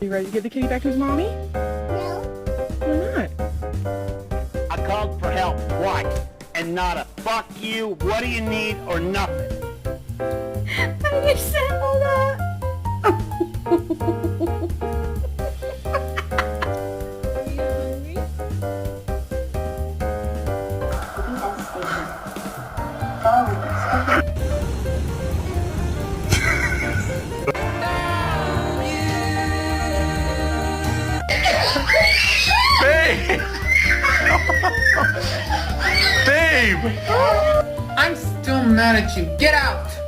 You ready to give the kitty back to his mommy? No. Why not? I called for help twice, and not a fuck you, what do you need, or nothing. How do you sample that? Are you hungry? Babe! Babe! I'm still mad at you. Get out!